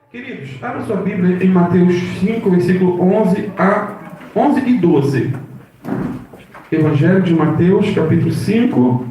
Queridos, abra sua Bíblia em Mateus 5, versículo 11 e 12. Evangelho de Mateus, capítulo 5.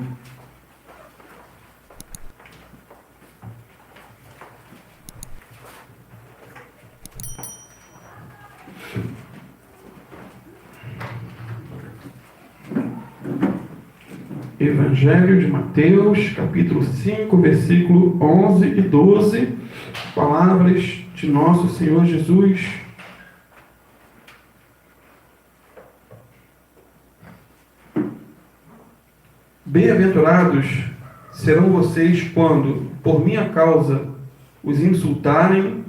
Evangelho de Mateus, capítulo 5, versículo 11 e 12. Palavras de nosso Senhor Jesus. Bem-aventurados serão vocês quando, por minha causa, os insultarem,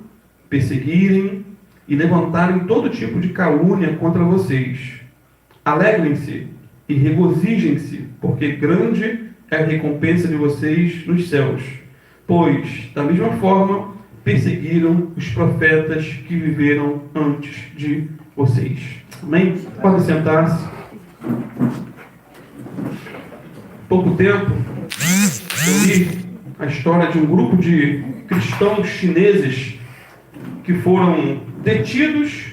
perseguirem e levantarem todo tipo de calúnia contra vocês. Alegrem-se e regozijem-se, porque grande é a recompensa de vocês nos céus, pois, da mesma forma, perseguiram os profetas que viveram antes de vocês. Amém? Podem sentar-se. Pouco tempo, eu li a história de um grupo de cristãos chineses que foram detidos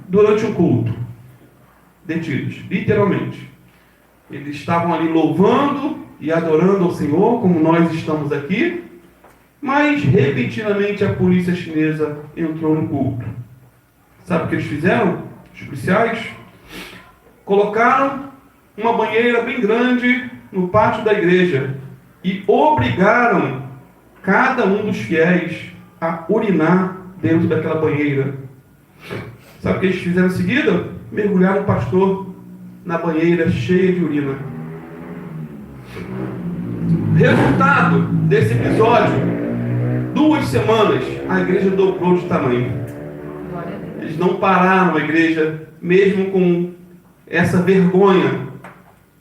durante um culto. Detidos, literalmente. Eles estavam ali louvando e adorando ao Senhor, como nós estamos aqui, mas repentinamente a polícia chinesa entrou no culto. Sabe o que eles fizeram? Os policiais colocaram uma banheira bem grande no pátio da igreja e obrigaram cada um dos fiéis a urinar dentro daquela banheira. Sabe o que eles fizeram em seguida? Mergulharam o pastor na banheira cheia de urina. Resultado desse episódio: 2 semanas a igreja dobrou de tamanho. Eles não pararam a igreja, mesmo com essa vergonha.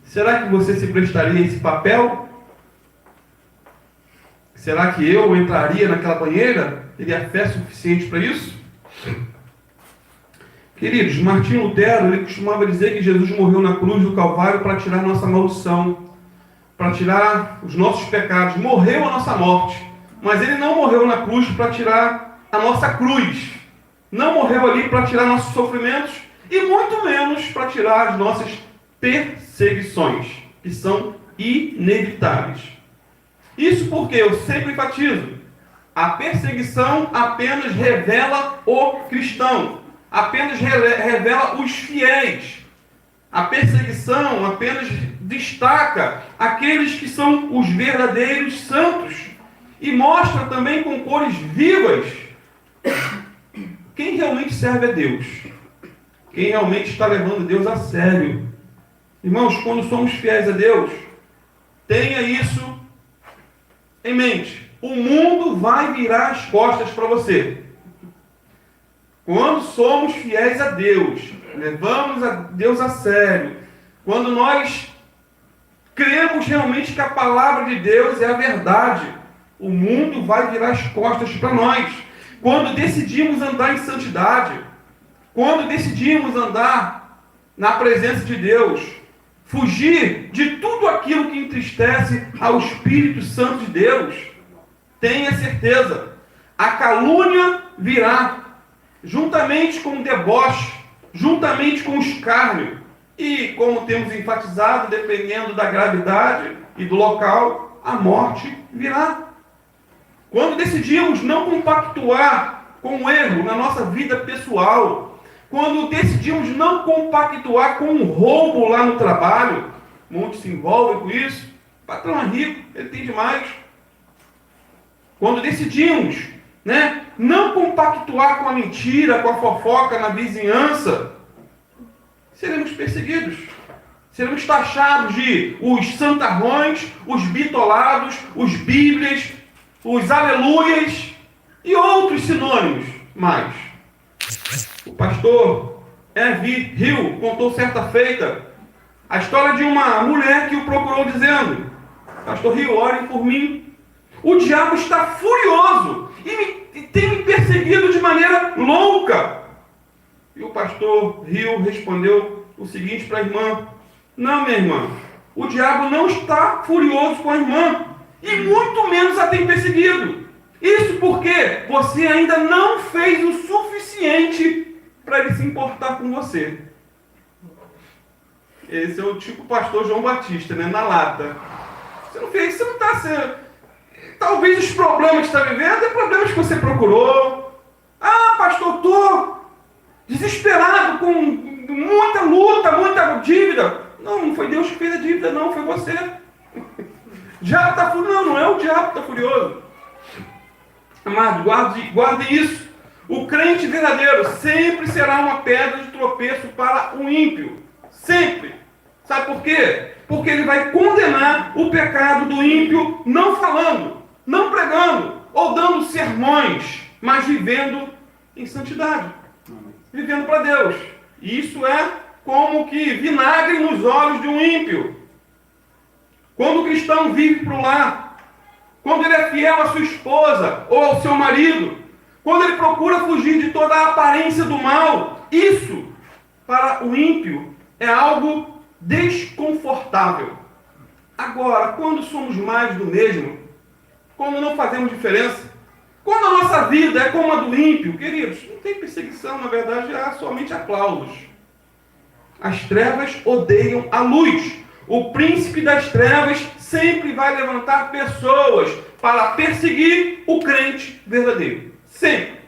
Será que você se prestaria a esse papel? Será que eu entraria naquela banheira? Teria fé suficiente para isso? Queridos, Martinho Lutero, ele costumava dizer que Jesus morreu na cruz do Calvário para tirar nossa maldição, para tirar os nossos pecados. Morreu a nossa morte, mas ele não morreu na cruz para tirar a nossa cruz. Não morreu ali para tirar nossos sofrimentos e muito menos para tirar as nossas perseguições, que são inevitáveis. Isso porque eu sempre enfatizo: a perseguição apenas revela o cristão, apenas revela os fiéis. A perseguição apenas destaca aqueles que são os verdadeiros santos e mostra também com cores vivas quem realmente serve a Deus, quem realmente está levando Deus a sério. Irmãos, quando somos fiéis a Deus, tenha isso em mente: o mundo vai virar as costas para você. Quando somos fiéis a Deus, levamos a Deus a sério, quando nós cremos realmente que a palavra de Deus é a verdade, o mundo vai virar as costas para nós. Quando decidimos andar em santidade, quando decidimos andar na presença de Deus, fugir de tudo aquilo que entristece ao Espírito Santo de Deus, tenha certeza, a calúnia virá, juntamente com o deboche, juntamente com o escárnio, e, como temos enfatizado, dependendo da gravidade e do local, a morte virá. Quando decidimos não compactuar com o erro na nossa vida pessoal, quando decidimos não compactuar com um roubo lá no trabalho, muitos se envolvem com isso, o patrão é rico, ele tem demais. Quando decidimos, não compactuar com a mentira, com a fofoca na vizinhança, seremos perseguidos. Seremos taxados de os santarrões, os bitolados, os bíblias, os aleluias e outros sinônimos mais. O pastor Evi Hill contou certa feita a história de uma mulher que o procurou dizendo: Pastor Hill, orem por mim. O diabo está furioso e tem me perseguido de maneira louca. E o pastor Hill respondeu o seguinte para a irmã: não, minha irmã, o diabo não está furioso com a irmã, e muito menos a tem perseguido. Isso porque você ainda não fez o suficiente para ele se importar com você. Esse é o tipo pastor João Batista, né? Na lata. Você não fez, você não está sendo... Talvez os problemas que está vivendo é problemas que você procurou. Ah, pastor, estou desesperado, com muita luta, muita dívida. Não foi Deus que fez a dívida, não, foi você. O diabo está furioso. Não é o diabo que está furioso. Amado, guarde isso. O crente verdadeiro sempre será uma pedra de tropeço para o ímpio. Sempre. Sabe por quê? Porque ele vai condenar o pecado do ímpio não falando, não pregando ou dando sermões, mas vivendo em santidade. Vivendo para Deus. E isso é como que vinagre nos olhos de um ímpio. Quando o cristão vive para o lar, quando ele é fiel à sua esposa ou ao seu marido, quando ele procura fugir de toda a aparência do mal, isso, para o ímpio, é algo desconfortável. Agora, quando somos mais do mesmo, quando não fazemos diferença, quando a nossa vida é como a do ímpio, queridos, não tem perseguição, na verdade, há somente aplausos. As trevas odeiam a luz. O príncipe das trevas sempre vai levantar pessoas para perseguir o crente verdadeiro. Sempre.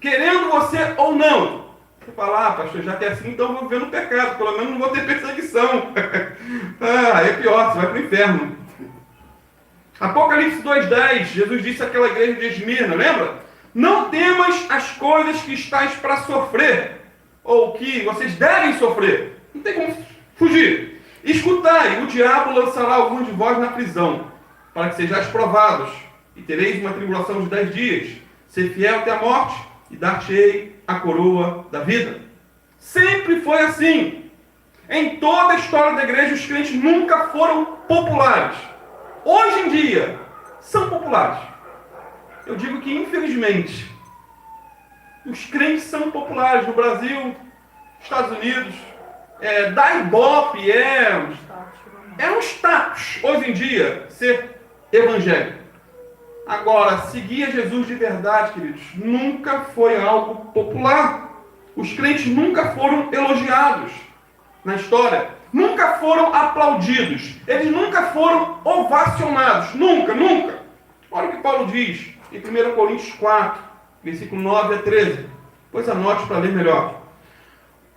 Querendo você ou não. Você fala, pastor, já que é assim, então eu vou viver no pecado. Pelo menos não vou ter perseguição. É pior, você vai para o inferno. Apocalipse 2,10, Jesus disse àquela igreja de Esmirna, lembra? Não temas as coisas que estáis para sofrer, ou que vocês devem sofrer. Não tem como fugir. Escutai, o diabo lançará alguns de vós na prisão, para que sejais provados, e tereis uma tribulação de 10 dias. Ser fiel até a morte, e dar-te-ei a coroa da vida. Sempre foi assim. Em toda a história da igreja, os crentes nunca foram populares. Hoje em dia, são populares. Eu digo que, infelizmente, os crentes são populares no Brasil, Estados Unidos. Da Ibope é um status, hoje em dia, ser evangélico. Agora, seguir a Jesus de verdade, queridos, nunca foi algo popular. Os crentes nunca foram elogiados na história. Nunca foram aplaudidos. Eles nunca foram ovacionados. Nunca, nunca. Olha o que Paulo diz em 1 Coríntios 4, versículo 9 a 13. Pois anote para ler melhor.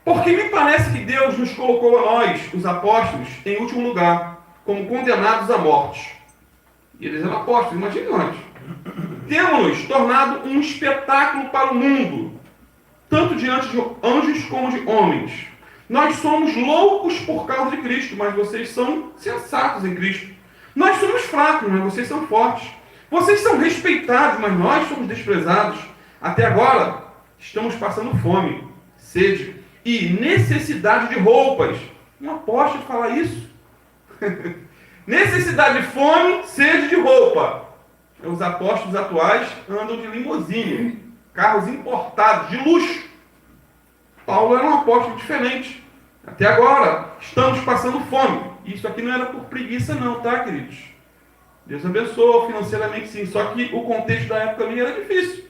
Porque me parece que Deus nos colocou a nós, os apóstolos, em último lugar, como condenados à morte. E eles eram apóstolos, imagine nós. Temos tornado um espetáculo para o mundo, tanto diante de anjos como de homens. Nós somos loucos por causa de Cristo, mas vocês são sensatos em Cristo. Nós somos fracos, mas vocês são fortes. Vocês são respeitados, mas nós somos desprezados. Até agora, estamos passando fome, sede e necessidade de roupas. Um apóstolo fala isso. Necessidade de fome, sede de roupa. Os apóstolos atuais andam de limusine, carros importados, de luxo. Paulo era um apóstolo diferente. Até agora, estamos passando fome. Isso aqui não era por preguiça não, tá, queridos? Deus abençoou financeiramente sim, só que o contexto da época ali era difícil.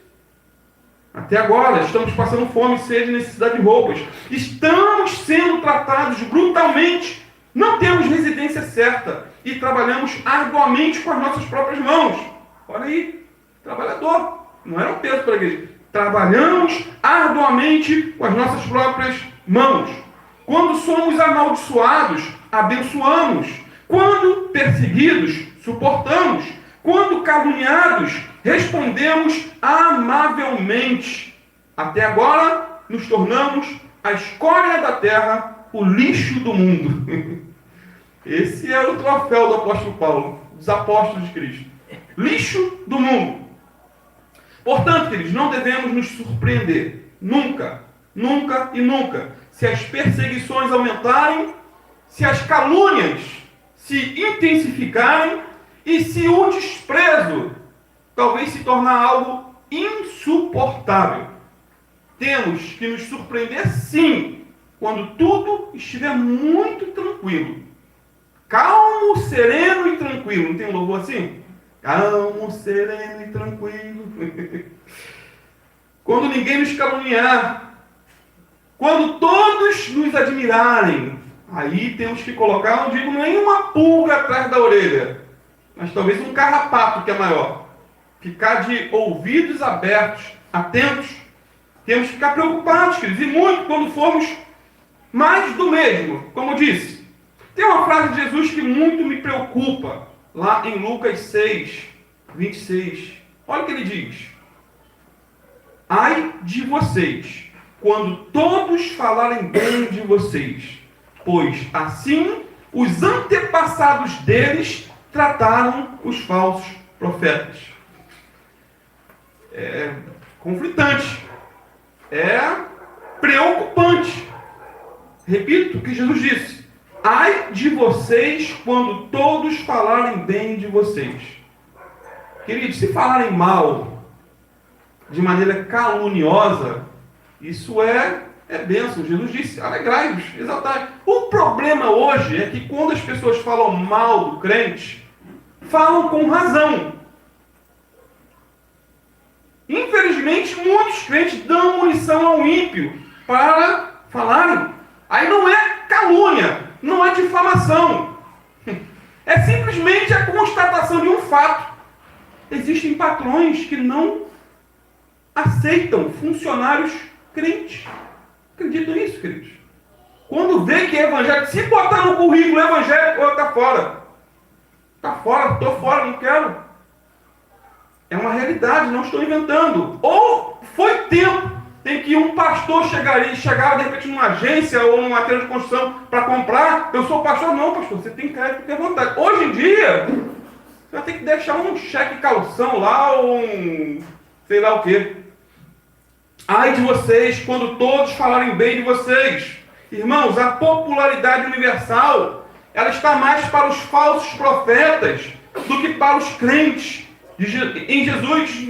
Até agora, estamos passando fome, sede e necessidade de roupas. Estamos sendo tratados brutalmente. Não temos residência certa. E trabalhamos arduamente com as nossas próprias mãos. Olha aí, trabalhador. Não era um peso para a igreja. Trabalhamos arduamente com as nossas próprias mãos. Quando somos amaldiçoados, abençoamos. Quando perseguidos, suportamos. Quando caluniados, respondemos amavelmente. Até agora, nos tornamos a escória da terra, o lixo do mundo. Esse é o troféu do apóstolo Paulo, dos apóstolos de Cristo. Lixo do mundo. Portanto, queridos, não devemos nos surpreender. Nunca, nunca e nunca. Se as perseguições aumentarem, se as calúnias se intensificarem e se o desprezo talvez se tornar algo insuportável. Temos que nos surpreender sim, quando tudo estiver muito tranquilo. Calmo, sereno e tranquilo. Não tem um louvor assim? calmo, sereno e tranquilo. Quando ninguém nos caluniar, quando todos nos admirarem, aí temos que colocar, não digo nem uma pulga atrás da orelha, mas talvez um carrapato que é maior. Ficar de ouvidos abertos, atentos. Temos que ficar preocupados, queridos, e muito quando formos mais do mesmo, como eu disse. Tem uma frase de Jesus que muito me preocupa, lá em Lucas 6, 26. Olha o que ele diz. Ai de vocês, quando todos falarem bem de vocês, pois assim os antepassados deles trataram os falsos profetas. É conflitante, é preocupante. Repito o que Jesus disse. Ai de vocês quando todos falarem bem de vocês. Queridos, se falarem mal de maneira caluniosa, isso é bênção. Jesus disse, alegrai-vos, exaltai. O problema hoje é que quando as pessoas falam mal do crente, falam com razão. Infelizmente, muitos crentes dão munição ao ímpio para falarem. Aí não é calúnia, não é difamação. É simplesmente a constatação de um fato. Existem patrões que não aceitam funcionários crentes. Acreditam nisso, queridos? Quando vê que é evangélico, se botar no currículo evangélico, está fora. Está fora, estou fora, não quero. É uma realidade, não estou inventando. Ou foi tempo em que um pastor chegava de repente numa agência ou numa matéria de construção para comprar. Eu sou pastor? Não, pastor, você tem crédito, tem vontade. Hoje em dia, você vai ter que deixar um cheque calção lá ou um sei lá o quê. Ai de vocês quando todos falarem bem de vocês. Irmãos, a popularidade universal, ela está mais para os falsos profetas do que para os crentes. Em Jesus,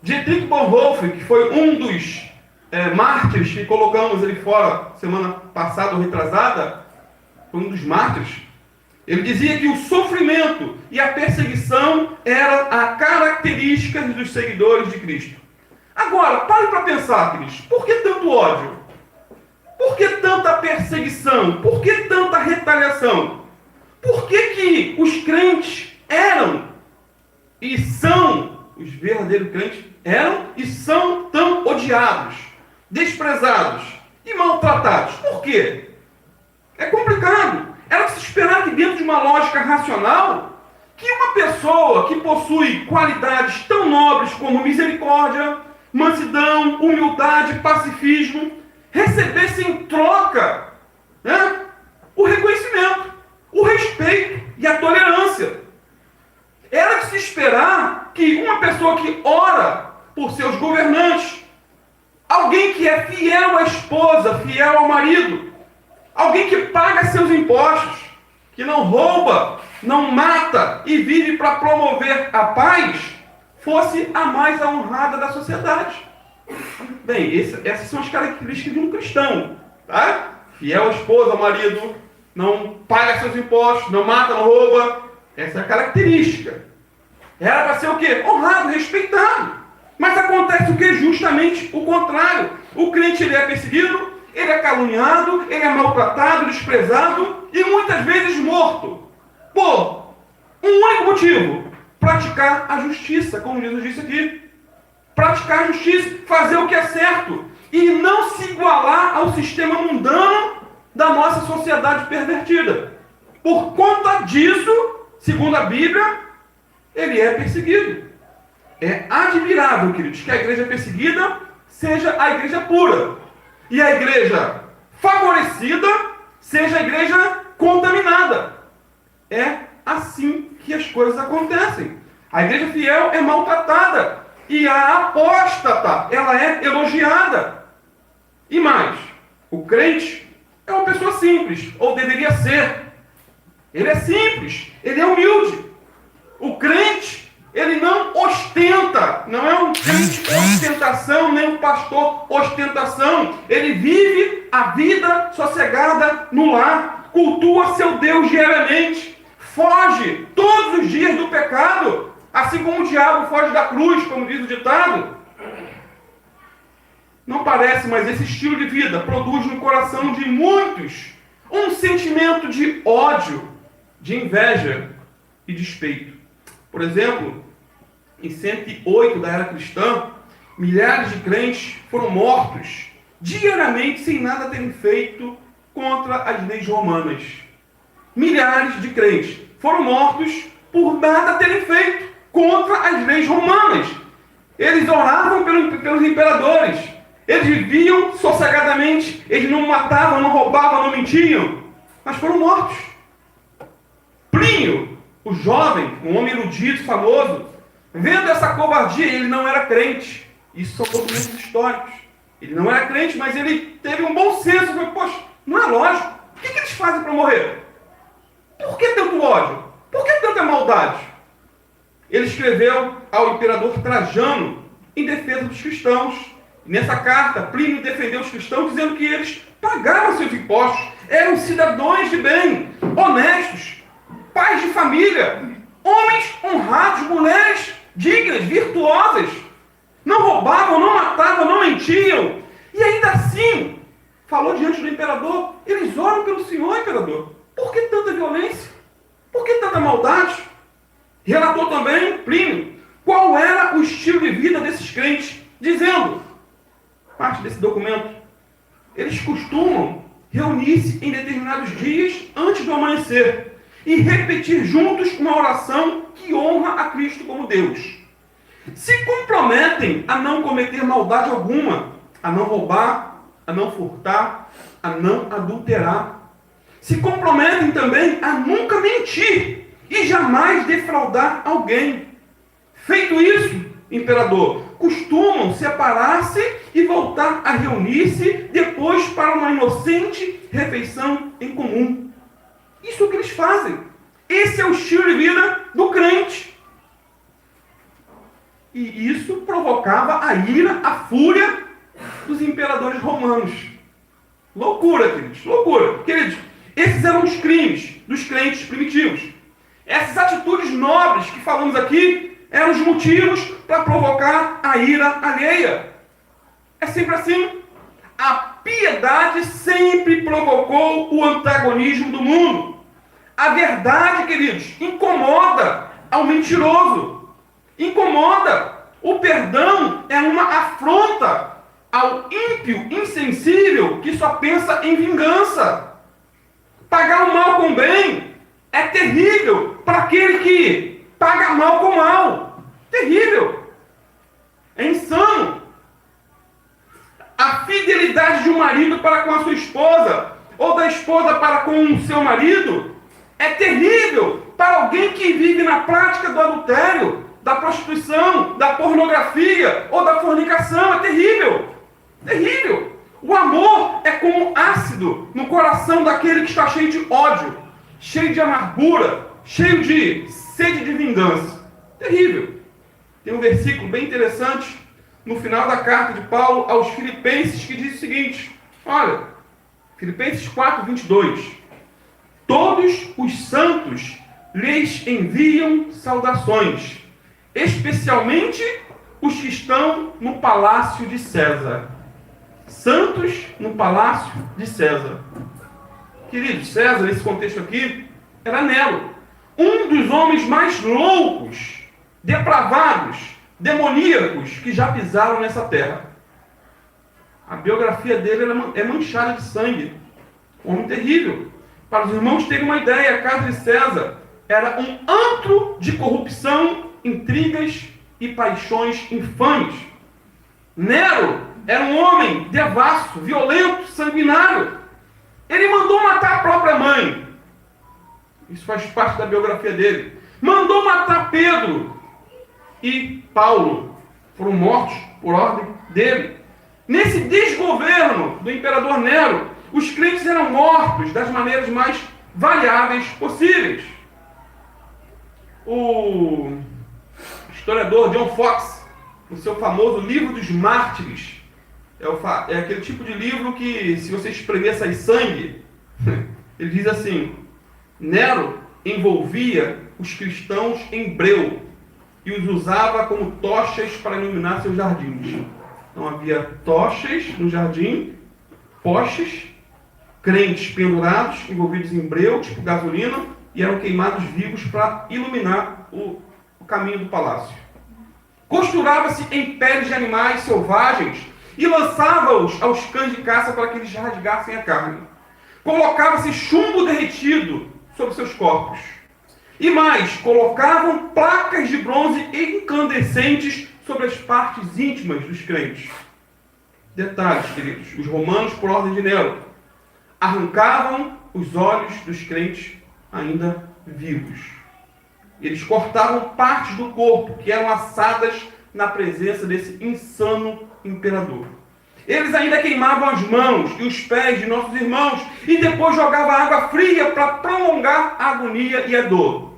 Dietrich Bonhoeffer, que foi um dos mártires que colocamos ele fora semana passada ou retrasada, foi um dos mártires, ele dizia que o sofrimento e a perseguição eram a característica dos seguidores de Cristo. Agora, pare para pensar, queridos, por que tanto ódio? Por que tanta perseguição? Por que tanta retaliação? Por que os crentes eram e são, os verdadeiros crentes, eram e são tão odiados, desprezados e maltratados? Por quê? É complicado. Era de se esperar que dentro de uma lógica racional, que uma pessoa que possui qualidades tão nobres como misericórdia, mansidão, humildade, pacifismo, recebesse em troca, né, o reconhecimento, o respeito e a tolerância. Era de se esperar que uma pessoa que ora por seus governantes, alguém que é fiel à esposa, fiel ao marido, alguém que paga seus impostos, que não rouba, não mata e vive para promover a paz, fosse a mais honrada da sociedade. Bem, essas são as características de um cristão, tá? Fiel à esposa, ao marido, não paga seus impostos, não mata, não rouba. Essa é a característica. Era para ser o quê? Honrado, respeitado. Mas acontece o quê? Justamente o contrário. O crente ele é perseguido, ele é caluniado, ele é maltratado, desprezado e muitas vezes morto. Por um único motivo: praticar a justiça, como Jesus disse aqui. Praticar a justiça, fazer o que é certo e não se igualar ao sistema mundano da nossa sociedade pervertida. Por conta disso, segundo a Bíblia, ele é perseguido. É admirável, queridos, que a igreja perseguida seja a igreja pura e a igreja favorecida seja a igreja contaminada. É assim que as coisas acontecem. A igreja fiel é maltratada e a apóstata, ela é elogiada. E mais, o crente é uma pessoa simples, ou deveria ser. Ele é simples, ele é humilde. O crente, ele não ostenta, não é um crente ostentação, nem um pastor ostentação. Ele vive a vida sossegada no lar, cultua seu Deus diariamente, foge todos os dias do pecado, assim como o diabo foge da cruz, como diz o ditado. Não parece, mas esse estilo de vida produz no coração de muitos um sentimento de ódio, de inveja e despeito. Por exemplo, em 108 da era cristã, milhares de crentes foram mortos diariamente sem nada terem feito contra as leis romanas. Milhares de crentes foram mortos por nada terem feito contra as leis romanas. Eles oravam pelos imperadores. Eles viviam sossegadamente. Eles não matavam, não roubavam, não mentiam. Mas foram mortos. Plínio, o jovem, um homem erudito, famoso, vendo essa covardia, ele não era crente. Isso são documentos históricos. Ele não era crente, mas ele teve um bom senso. Falou, poxa, não é lógico. O que eles fazem para morrer? Por que tanto ódio? Por que tanta maldade? Ele escreveu ao imperador Trajano em defesa dos cristãos. Nessa carta, Plínio defendeu os cristãos dizendo que eles pagavam seus impostos, eram cidadãos de bem, honestos, pais de família, homens honrados, mulheres dignas, virtuosas. Não roubavam, não matavam, não mentiam. E ainda assim, falou diante do imperador, eles oram pelo Senhor, imperador. Por que tanta violência? Por que tanta maldade? Relatou também, Plínio, qual era o estilo de vida desses crentes, dizendo, parte desse documento, eles costumam reunir-se em determinados dias antes do amanhecer e repetir juntos uma oração que honra a Cristo como Deus. Se comprometem a não cometer maldade alguma, a não roubar, a não furtar, a não adulterar. Se comprometem também a nunca mentir e jamais defraudar alguém. Feito isso, imperador, costumam separar-se e voltar a reunir-se depois para uma inocente refeição em comum. Isso é o que eles fazem. Esse é o estilo de vida do crente. E isso provocava a ira, a fúria dos imperadores romanos. Loucura, queridos, loucura. Queridos, esses eram os crimes dos crentes primitivos. Essas atitudes nobres que falamos aqui eram os motivos para provocar a ira alheia. É sempre assim. A piedade sempre provocou o antagonismo do mundo. A verdade, queridos, incomoda ao mentiroso. Incomoda. O perdão é uma afronta ao ímpio, insensível, que só pensa em vingança. Pagar o mal com o bem é terrível para aquele que paga mal com mal. Terrível. É insano. A fidelidade de um marido para com a sua esposa, ou da esposa para com o seu marido, é terrível para alguém que vive na prática do adultério, da prostituição, da pornografia ou da fornicação. É terrível. Terrível. O amor é como ácido no coração daquele que está cheio de ódio, cheio de amargura, cheio de sede de vingança. Terrível. Tem um versículo bem interessante no final da carta de Paulo aos Filipenses que diz o seguinte, olha, Filipenses 4, 22. Todos os santos lhes enviam saudações, especialmente os que estão no palácio de César. Santos no palácio de César. Queridos, César, nesse contexto aqui, era Nero, um dos homens mais loucos, depravados, demoníacos que já pisaram nessa terra. A biografia dele é manchada de sangue. Um homem terrível. Para os irmãos terem uma ideia, a casa de César era um antro de corrupção, intrigas e paixões infames. Nero era um homem devasso, violento, sanguinário. Ele mandou matar a própria mãe. Isso faz parte da biografia dele. Mandou matar Pedro e Paulo. Foram mortos por ordem dele. Nesse desgoverno do imperador Nero, os crentes eram mortos das maneiras mais variáveis possíveis. O historiador John Fox, no seu famoso livro dos mártires, é aquele tipo de livro que, se você espremer sai sangue, ele diz assim, Nero envolvia os cristãos em breu e os usava como tochas para iluminar seus jardins. Então havia tochas no jardim, postes, crentes pendurados, envolvidos em breu, tipo gasolina, e eram queimados vivos para iluminar o caminho do palácio. Costurava-se em peles de animais selvagens e lançava-os aos cães de caça para que eles rasgassem a carne. Colocava-se chumbo derretido sobre seus corpos. E mais, colocavam placas de bronze incandescentes sobre as partes íntimas dos crentes. Detalhes, queridos, os romanos, por ordem de Nero, arrancavam os olhos dos crentes ainda vivos. Eles cortavam partes do corpo que eram assadas na presença desse insano imperador. Eles ainda queimavam as mãos e os pés de nossos irmãos e depois jogavam água fria para prolongar a agonia e a dor.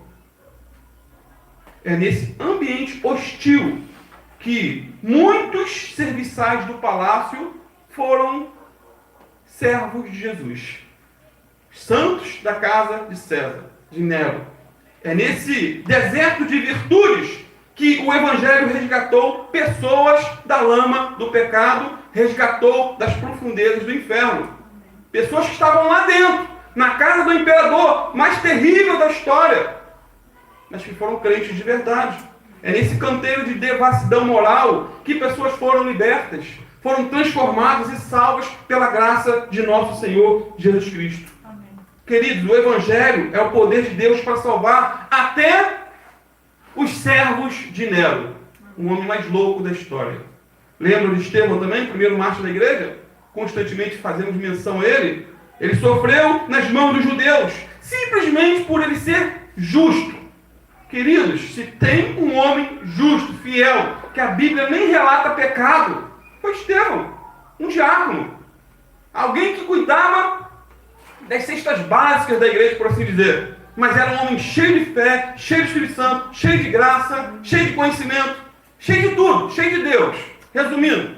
É nesse ambiente hostil que muitos serviçais do palácio foram servos de Jesus. Santos da casa de César, de Nero. É nesse deserto de virtudes que o Evangelho resgatou pessoas da lama do pecado, resgatou das profundezas do inferno. Pessoas que estavam lá dentro, na casa do imperador mais terrível da história, mas que foram crentes de verdade. É nesse canteiro de devassidão moral que pessoas foram libertas, foram transformadas e salvas pela graça de nosso Senhor Jesus Cristo. Amém. Queridos, o Evangelho é o poder de Deus para salvar até os servos de Nero, o homem mais louco da história. Lembra de Estevão também, primeiro mártir da igreja? Constantemente fazemos menção a ele. Ele sofreu nas mãos dos judeus, simplesmente por ele ser justo. Queridos, se tem um homem justo, fiel, que a Bíblia nem relata pecado, foi Estevão, um diácono. Alguém que cuidava das cestas básicas da igreja, por assim dizer. Mas era um homem cheio de fé, cheio de Espírito Santo, cheio de graça, cheio de conhecimento, cheio de tudo, cheio de Deus. Resumindo,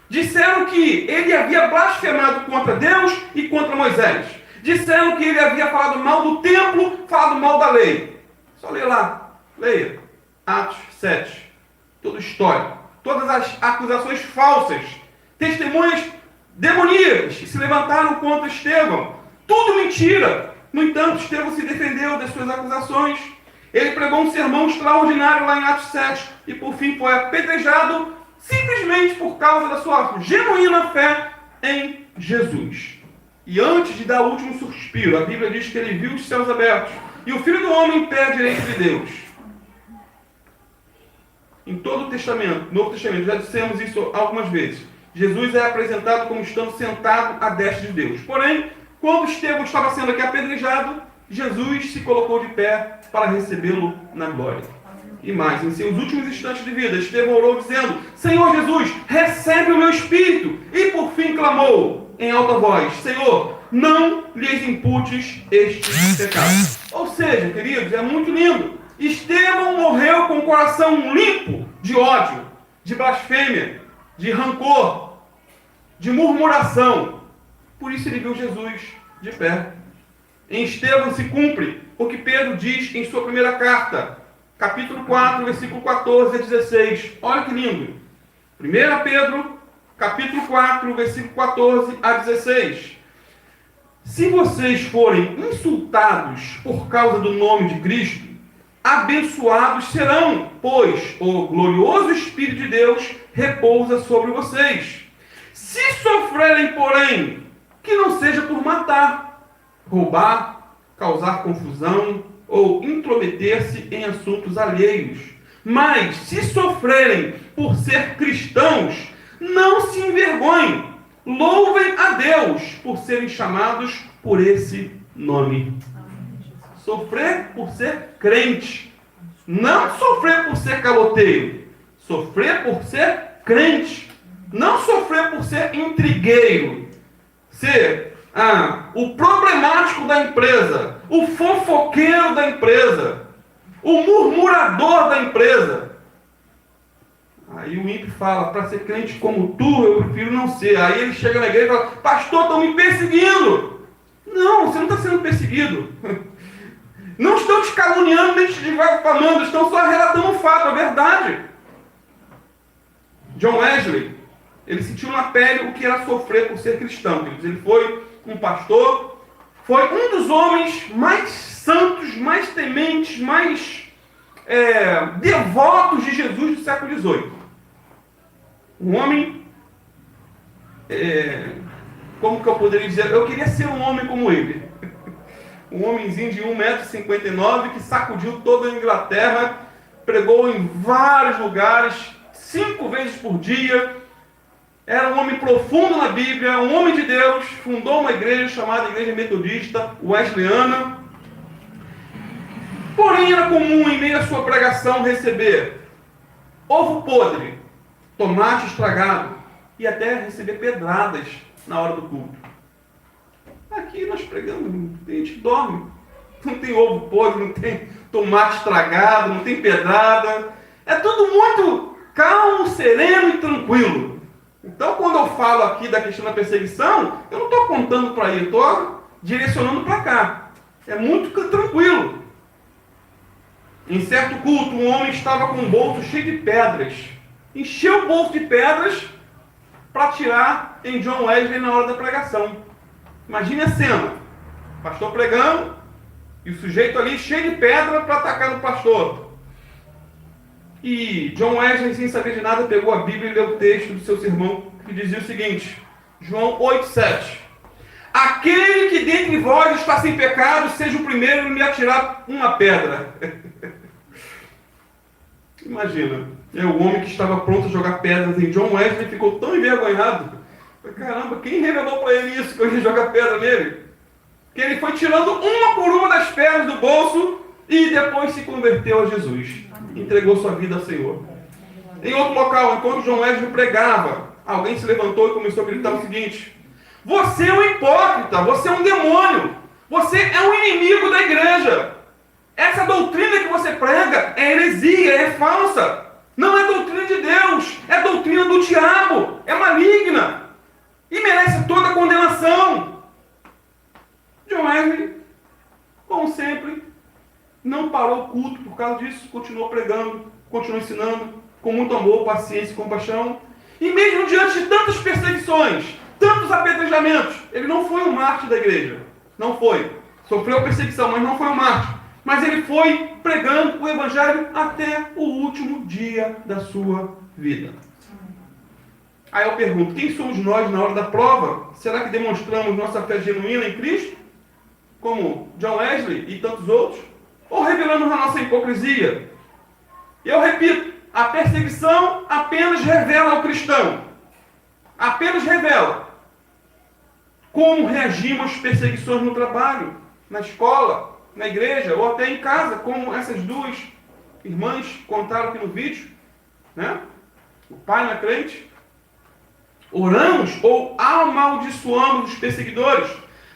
disseram que ele havia blasfemado contra Deus e contra Moisés. Disseram que ele havia falado mal do templo, falado mal da lei. Só leia lá, leia. Atos 7. Toda história. Todas as acusações falsas. Testemunhas demoníacas que se levantaram contra Estevão. Tudo mentira. No entanto, Estevão se defendeu das suas acusações. Ele pregou um sermão extraordinário lá em Atos 7. E por fim foi apedrejado simplesmente por causa da sua genuína fé em Jesus. E antes de dar o último suspiro, a Bíblia diz que ele viu os céus abertos e o Filho do Homem em pé à direita de Deus. Em todo o Testamento, Novo Testamento, já dissemos isso algumas vezes. Jesus é apresentado como estando sentado à destra de Deus. Porém, quando Estevão estava sendo aqui apedrejado, Jesus se colocou de pé para recebê-lo na glória. E mais, em seus últimos instantes de vida, Estevão orou dizendo: Senhor Jesus, recebe o meu espírito. E por fim clamou em alta voz: Senhor, não lhes imputes este pecado. Ou seja, queridos, é muito lindo. Estevão morreu com o coração limpo de ódio, de blasfêmia, de rancor, de murmuração. Por isso ele viu Jesus de pé. Em Estevão se cumpre o que Pedro diz em sua primeira carta, capítulo 4, versículo 14 a 16. Olha que lindo. 1 Pedro, capítulo 4, versículo 14 a 16. Se vocês forem insultados por causa do nome de Cristo, abençoados serão, pois o glorioso Espírito de Deus repousa sobre vocês. Se sofrerem, porém, que não seja por matar, roubar, causar confusão ou intrometer-se em assuntos alheios. Mas, se sofrerem por ser cristãos, não se envergonhem. Louvem a Deus por serem chamados por esse nome. Sofrer por ser crente. Não sofrer por ser caloteiro. Sofrer por ser crente. Não sofrer por ser intrigueiro. Ser o problemático da empresa. O fofoqueiro da empresa. O murmurador da empresa. Aí o ímpio fala: para ser crente como tu, eu prefiro não ser. Aí ele chega na igreja e fala: pastor, estão me perseguindo. Não, você não está sendo perseguido. Não estão te caluniando nem te difamando, estão só relatando um fato, a verdade. John Wesley, ele sentiu na pele o que era sofrer por ser cristão. Ele foi um pastor, foi um dos homens mais santos, mais tementes, mais devotos de Jesus do século XVIII. Um homem, como que eu poderia dizer? Eu queria ser um homem como ele. Um homenzinho de 1,59 m que sacudiu toda a Inglaterra, pregou em vários lugares, 5 vezes por dia. Era um homem profundo na Bíblia, um homem de Deus, fundou uma igreja chamada Igreja Metodista Wesleyana. Porém, era comum, em meio à sua pregação, receber ovo podre, tomate estragado e até receber pedradas na hora do culto. Aqui nós pregamos, tem gente que dorme. Não tem ovo podre, não tem tomate estragado, não tem pedrada. É tudo muito calmo, sereno e tranquilo. Então, quando eu falo aqui da questão da perseguição, eu não estou apontando para aí, eu estou direcionando para cá. É muito tranquilo. Em certo culto, um homem estava com um bolso cheio de pedras. Encheu o bolso de pedras para tirar em John Wesley na hora da pregação. Imagine a cena. O pastor pregando e o sujeito ali cheio de pedra para atacar no pastor. E John Wesley, sem saber de nada, pegou a Bíblia e leu o texto do seu sermão, que dizia o seguinte, João 8,7. Aquele que dentre vós está sem pecado, seja o primeiro a me atirar uma pedra. Imagina, o homem que estava pronto a jogar pedras em John Wesley ficou tão envergonhado. Caramba, quem revelou para ele isso, que eu ia jogar pedra nele? Que ele foi tirando uma por uma das pedras do bolso e depois se converteu a Jesus. Entregou sua vida ao Senhor. Em outro local, enquanto John Wesley pregava, alguém se levantou e começou a gritar o seguinte: você é um hipócrita, você é um demônio, você é um inimigo da igreja. Essa doutrina que você prega é heresia, é falsa. Não é doutrina de Deus, é doutrina do diabo, é maligna e merece toda a condenação. John Wesley, como sempre, não parou o culto por causa disso, continuou pregando, continuou ensinando, com muito amor, paciência e compaixão. E mesmo diante de tantas perseguições, tantos apedrejamentos, ele não foi um mártir da igreja. Não foi. Sofreu perseguição, mas não foi um mártir. Mas ele foi pregando o evangelho até o último dia da sua vida. Aí eu pergunto, quem somos nós na hora da prova? Será que demonstramos nossa fé genuína em Cristo? Como John Wesley e tantos outros? Ou revelamos a nossa hipocrisia? E eu repito, a perseguição apenas revela ao cristão. Apenas revela como reagimos às perseguições no trabalho, na escola, na igreja ou até em casa, como essas duas irmãs contaram aqui no vídeo, né? O pai não é crente. Oramos ou amaldiçoamos os perseguidores?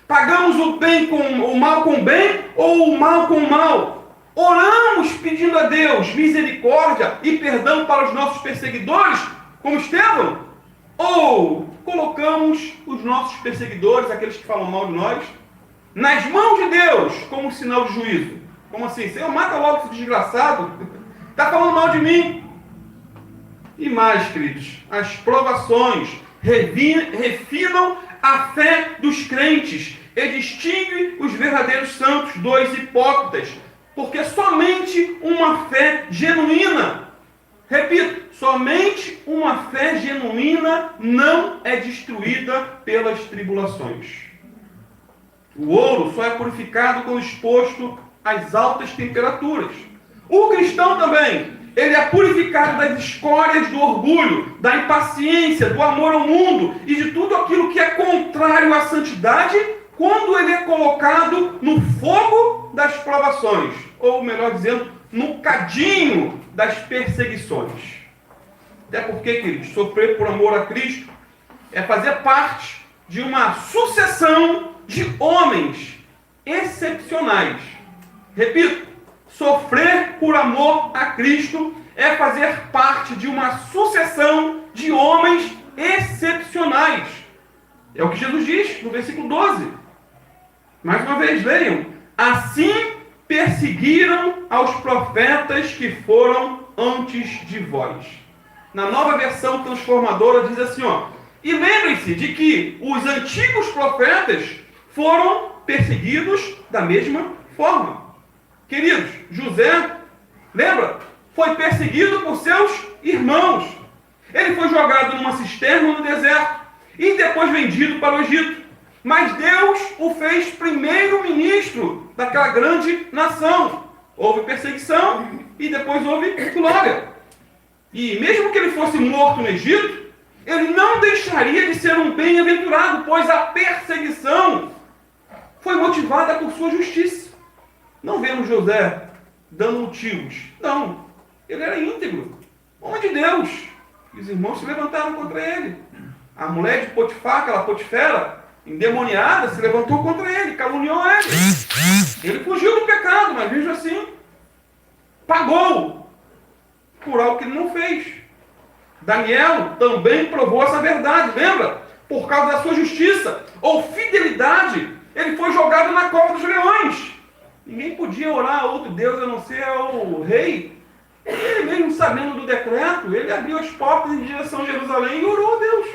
Pagamos o mal com o bem ou o mal com o mal? Oramos pedindo a Deus misericórdia e perdão para os nossos perseguidores, como Estevão? Ou colocamos os nossos perseguidores, aqueles que falam mal de nós, nas mãos de Deus, como um sinal de juízo? Como assim? Senhor, mata logo esse desgraçado. Está falando mal de mim. E mais, queridos, as provações refinam a fé dos crentes e distinguem os verdadeiros santos dos hipócritas, porque somente uma fé genuína, repito, somente uma fé genuína não é destruída pelas tribulações. O ouro só é purificado quando exposto às altas temperaturas. O cristão também, ele é purificado das escórias do orgulho, da impaciência, do amor ao mundo e de tudo aquilo que é contrário à santidade quando ele é colocado no fogo das provações, ou melhor dizendo, no cadinho das perseguições. Até porque, queridos, sofrer por amor a Cristo é fazer parte de uma sucessão de homens excepcionais. Repito, sofrer por amor a Cristo é fazer parte de uma sucessão de homens excepcionais. É o que Jesus diz no versículo 12. Mais uma vez, leiam. Assim perseguiram aos profetas que foram antes de vós. Na nova versão transformadora diz assim, ó, e lembrem-se de que os antigos profetas foram perseguidos da mesma forma. Queridos, José, lembra? Foi perseguido por seus irmãos. Ele foi jogado numa cisterna no deserto e depois vendido para o Egito. Mas Deus o fez primeiro-ministro daquela grande nação. Houve perseguição e depois houve glória. E mesmo que ele fosse morto no Egito, ele não deixaria de ser um bem-aventurado, pois a perseguição foi motivada por sua justiça. Não vemos José dando motivos. Não. Ele era íntegro. Homem de Deus. E os irmãos se levantaram contra ele. A mulher de Potifar, aquela Potifera, endemoniada, se levantou contra ele, caluniou ele. Ele fugiu do pecado, mas veja assim, pagou por algo que ele não fez. Daniel também provou essa verdade, lembra? Por causa da sua justiça ou fidelidade, ele foi jogado na cova dos leões. Ninguém podia orar a outro Deus a não ser ao rei. Ele mesmo sabendo do decreto, ele abriu as portas em direção a Jerusalém e orou a Deus.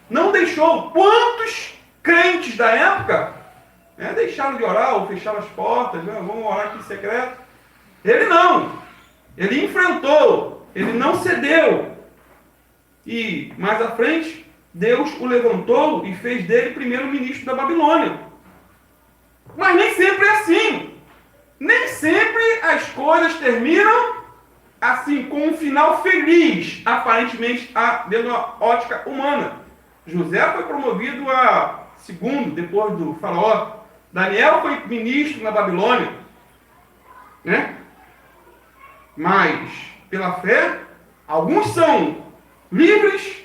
Não deixou. Quantos crentes da época deixaram de orar ou fecharam as portas, vamos orar aqui em secreto? Ele não. Ele enfrentou. Ele não cedeu. E mais à frente, Deus o levantou e fez dele primeiro-ministro da Babilônia. Mas nem sempre é assim. Nem sempre as coisas terminam assim, com um final feliz, aparentemente, dentro da ótica humana. José foi promovido a segundo, depois do faraó. Daniel foi ministro na Babilônia. Né? Mas, pela fé, alguns são livres,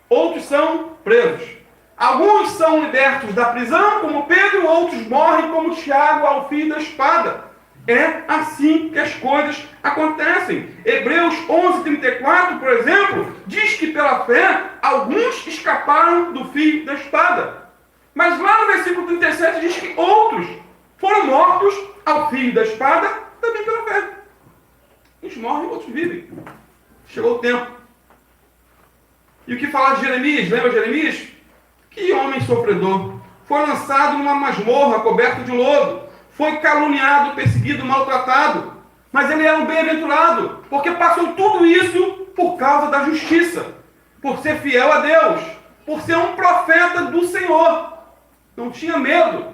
outros são presos. Alguns são libertos da prisão, como Pedro, outros morrem, como Tiago, ao fim da espada. É assim que as coisas acontecem. Hebreus 11:34, por exemplo, diz que pela fé, alguns escaparam do fio da espada. Mas lá no versículo 37 diz que outros foram mortos ao fio da espada, também pela fé. Uns morrem, outros vivem. Chegou o tempo. E o que falar de Jeremias? Lembra Jeremias? Que homem sofredor. Foi lançado numa masmorra coberto de lodo. Foi caluniado, perseguido, maltratado. Mas ele era um bem-aventurado, porque passou tudo isso por causa da justiça. Por ser fiel a Deus. Por ser um profeta do Senhor. Não tinha medo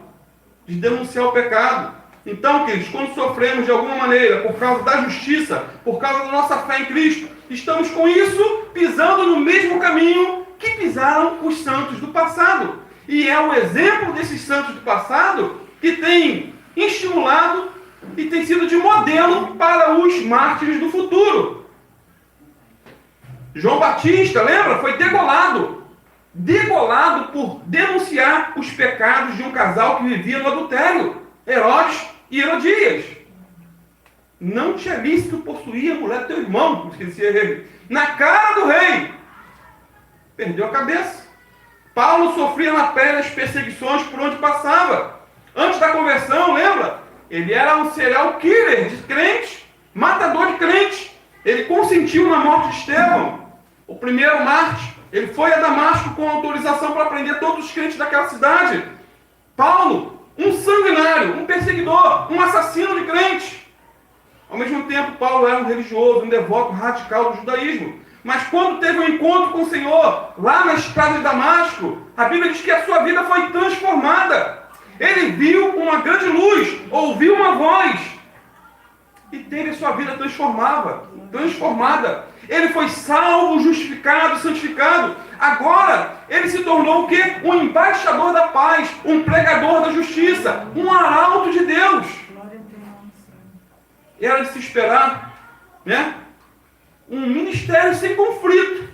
de denunciar o pecado. Então, queridos, quando sofremos de alguma maneira por causa da justiça, por causa da nossa fé em Cristo, estamos com isso pisando no mesmo caminho que pisaram os santos do passado. E é o exemplo desses santos do passado que tem estimulado e tem sido de modelo para os mártires do futuro. João Batista, lembra? Foi degolado por denunciar os pecados de um casal que vivia no adultério, Herodes e Herodias. Não te é lícito possuir a mulher do teu irmão, esquecia ele, na cara do rei. Perdeu a cabeça. Paulo sofria na pele as perseguições por onde passava. Antes da conversão, lembra? Ele era um serial killer de crentes, matador de crentes. Ele consentiu na morte de Estevão, o primeiro mártir. Ele foi a Damasco com autorização para prender todos os crentes daquela cidade. Paulo, um sanguinário, um perseguidor, um assassino de crentes. Ao mesmo tempo, Paulo era um religioso, um devoto radical do judaísmo. Mas quando teve um encontro com o Senhor, lá na estrada de Damasco, a Bíblia diz que a sua vida foi transformada. Ele viu uma grande luz, ouviu uma voz, e teve a sua vida transformada. Ele foi salvo, justificado, santificado. Agora, ele se tornou o quê? Um embaixador da paz, um pregador da justiça, um arauto de Deus. Era de se esperar, né? Um ministério sem conflito,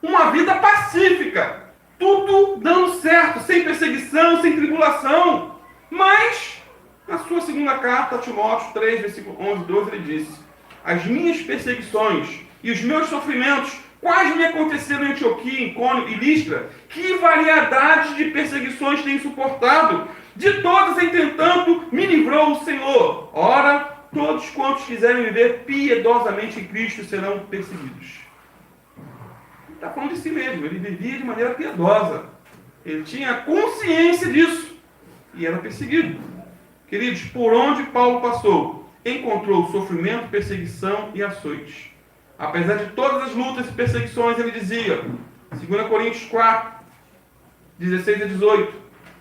uma vida pacífica, tudo dando certo, sem perseguição, sem tribulação. Mas, na sua segunda carta a Timóteo 3, versículo 11 e 12, ele disse: as minhas perseguições e os meus sofrimentos, quais me aconteceram em Antioquia, Icônio e Listra, que variedade de perseguições tenho suportado? De todas, entretanto, me livrou o Senhor. todos quantos quiserem viver piedosamente em Cristo serão perseguidos. Ele está falando de si mesmo, ele vivia de maneira piedosa. Ele tinha consciência disso e era perseguido. Queridos, por onde Paulo passou, encontrou sofrimento, perseguição e açoites. Apesar de todas as lutas e perseguições, ele dizia, 2 Coríntios 4, 16 a 18,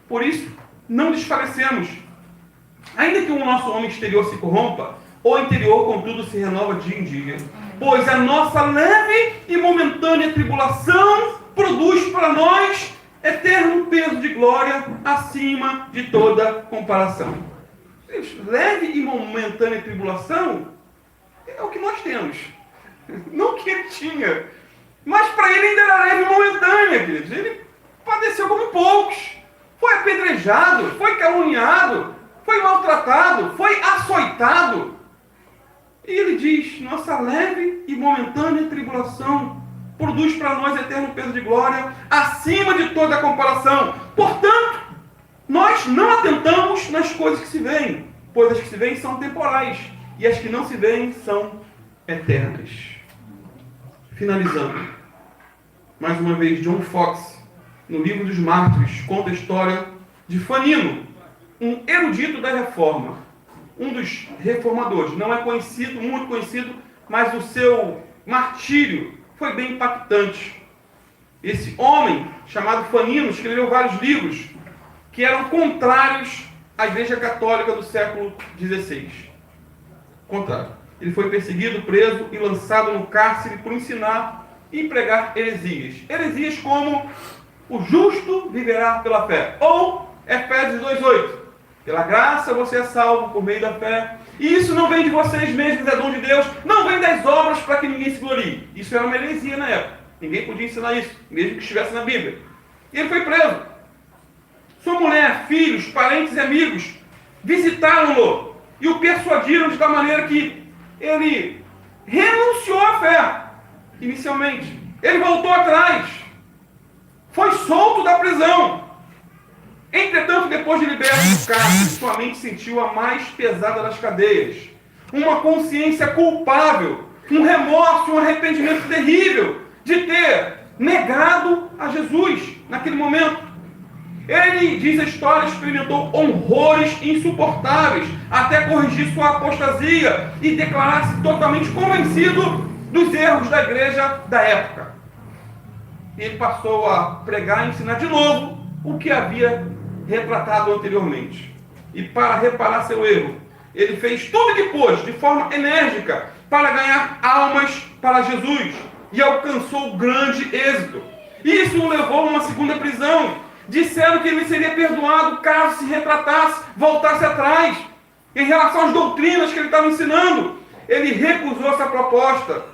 por isso, não desfalecemos. Ainda que o nosso homem exterior se corrompa, o interior, contudo, se renova dia em dia. Pois a nossa leve e momentânea tribulação produz para nós eterno peso de glória acima de toda comparação. Leve e momentânea tribulação é o que nós temos. Não o que ele tinha. Mas para ele ainda era leve e momentânea, queridos. Ele padeceu como poucos. Foi apedrejado, foi caluniado, foi maltratado, foi açoitado. E ele diz, nossa leve e momentânea tribulação produz para nós eterno peso de glória acima de toda comparação. Portanto, nós não atentamos nas coisas que se veem, pois as que se veem são temporais, e as que não se veem são eternas. Finalizando, mais uma vez, John Foxe, no livro dos Mártires, conta a história de Fanino, um erudito da Reforma, um dos reformadores. Não é conhecido, muito conhecido, mas o seu martírio foi bem impactante. Esse homem, chamado Fanino, escreveu vários livros que eram contrários à Igreja Católica do século XVI. Contrário. Ele foi perseguido, preso e lançado no cárcere por ensinar e pregar heresias. Heresias como o justo viverá pela fé. Ou Efésios 2,8. Pela graça você é salvo por meio da fé. E isso não vem de vocês mesmos, é dom de Deus. Não vem das obras para que ninguém se glorie. Isso era uma heresia na época. Ninguém podia ensinar isso, mesmo que estivesse na Bíblia. E ele foi preso. Sua mulher, filhos, parentes e amigos visitaram-no e o persuadiram de tal maneira que ele renunciou à fé, inicialmente. Ele voltou atrás. Foi solto da prisão. Entretanto, depois de liberto do cárcere, sua mente sentiu a mais pesada das cadeias. Uma consciência culpável, um remorso, um arrependimento terrível de ter negado a Jesus naquele momento. Ele, diz a história, experimentou horrores insuportáveis até corrigir sua apostasia e declarar-se totalmente convencido dos erros da igreja da época. Ele passou a pregar e ensinar de novo o que havia retratado anteriormente. E para reparar seu erro, ele fez tudo o que pôde, de forma enérgica, para ganhar almas para Jesus. E alcançou grande êxito. Isso o levou a uma segunda prisão. Disseram que ele seria perdoado caso se retratasse, voltasse atrás, em relação às doutrinas que ele estava ensinando. Ele recusou essa proposta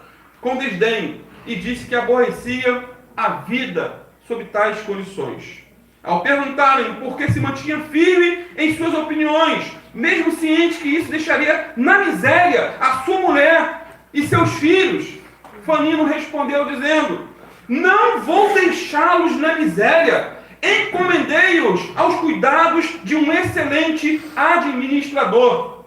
com desdém e disse que aborrecia a vida sob tais condições. Ao perguntarem por que se mantinha firme em suas opiniões, mesmo ciente que isso deixaria na miséria a sua mulher e seus filhos, Fanino respondeu dizendo, não vou deixá-los na miséria, encomendei-os aos cuidados de um excelente administrador.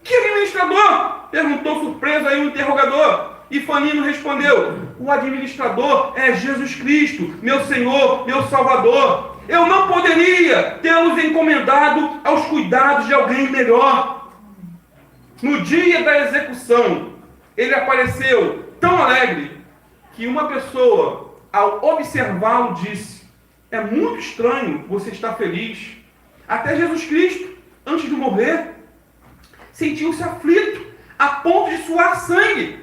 Que administrador? Perguntou surpreso aí o interrogador. E Fanino respondeu, o administrador é Jesus Cristo, meu Senhor, meu Salvador. Eu não poderia tê-los encomendado aos cuidados de alguém melhor. No dia da execução, ele apareceu tão alegre que uma pessoa, ao observá-lo, disse, é muito estranho você estar feliz. Até Jesus Cristo, antes de morrer, sentiu-se aflito, a ponto de suar sangue.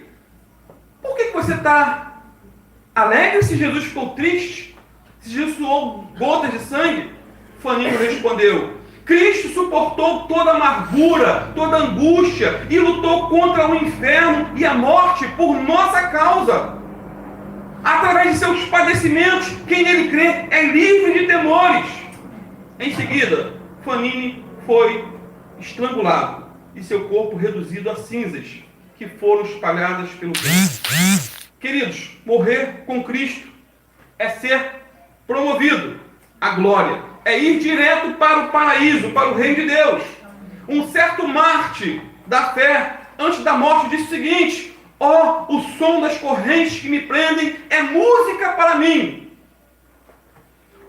Por que você está alegre se Jesus ficou triste? Se Jesus suou gotas de sangue? Fanino respondeu, Cristo suportou toda a amargura, toda a angústia e lutou contra o inferno e a morte por nossa causa. Através de seus padecimentos, quem nele crê é livre de temores. Em seguida, Fanino foi estrangulado e seu corpo reduzido a cinzas que foram espalhadas pelo vento. Queridos, morrer com Cristo é ser promovido à glória, é ir direto para o paraíso, para o reino de Deus. Um certo Marte da fé, antes da morte, disse o seguinte: ó, o som das correntes que me prendem é música para mim.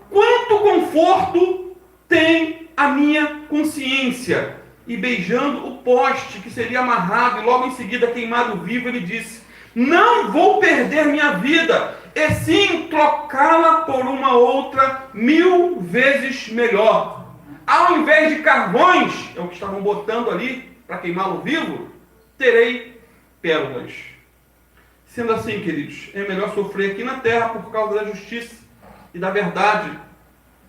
Quanto conforto tem a minha consciência? E beijando o poste que seria amarrado e logo em seguida queimado vivo, ele disse: não vou perder minha vida, e sim trocá-la por uma outra 1000 vezes melhor. Ao invés de carvões, é o que estavam botando ali para queimá-lo vivo, terei pérolas. Sendo assim, queridos, é melhor sofrer aqui na terra por causa da justiça e da verdade,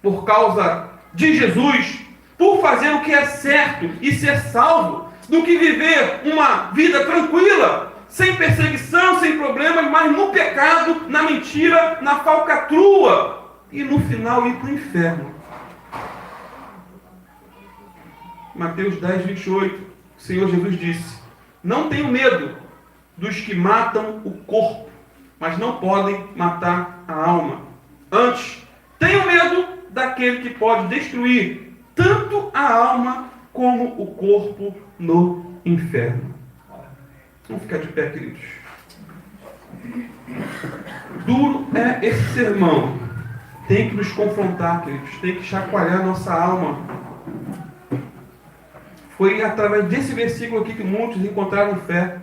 por causa de Jesus, por fazer o que é certo e ser salvo, do que viver uma vida tranquila, sem perseguição, sem problemas, mas no pecado, na mentira, na falcatrua, e no final ir para o inferno. Mateus 10, 28, o Senhor Jesus disse: não tenham medo dos que matam o corpo, mas não podem matar a alma. Antes, tenham medo daquele que pode destruir tanto a alma como o corpo no inferno. Vamos ficar de pé, queridos. Duro é esse sermão. Tem que nos confrontar, queridos. Tem que chacoalhar nossa alma. Foi através desse versículo aqui que muitos encontraram fé.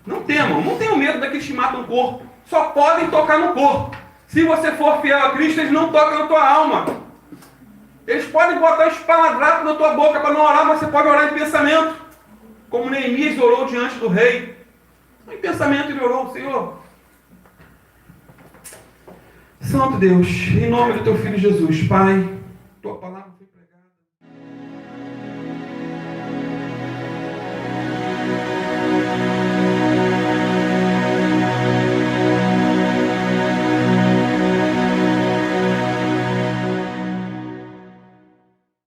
Não temam, não tenham medo daqueles que matam o corpo. Só podem tocar no corpo. Se você for fiel a Cristo, eles não tocam na tua alma. Eles podem botar espaladrapo na tua boca para não orar, mas você pode orar em pensamento. Como Neemias orou diante do rei. Em pensamento ele orou: Senhor, Santo Deus, em nome do teu Filho Jesus, Pai, tua palavra...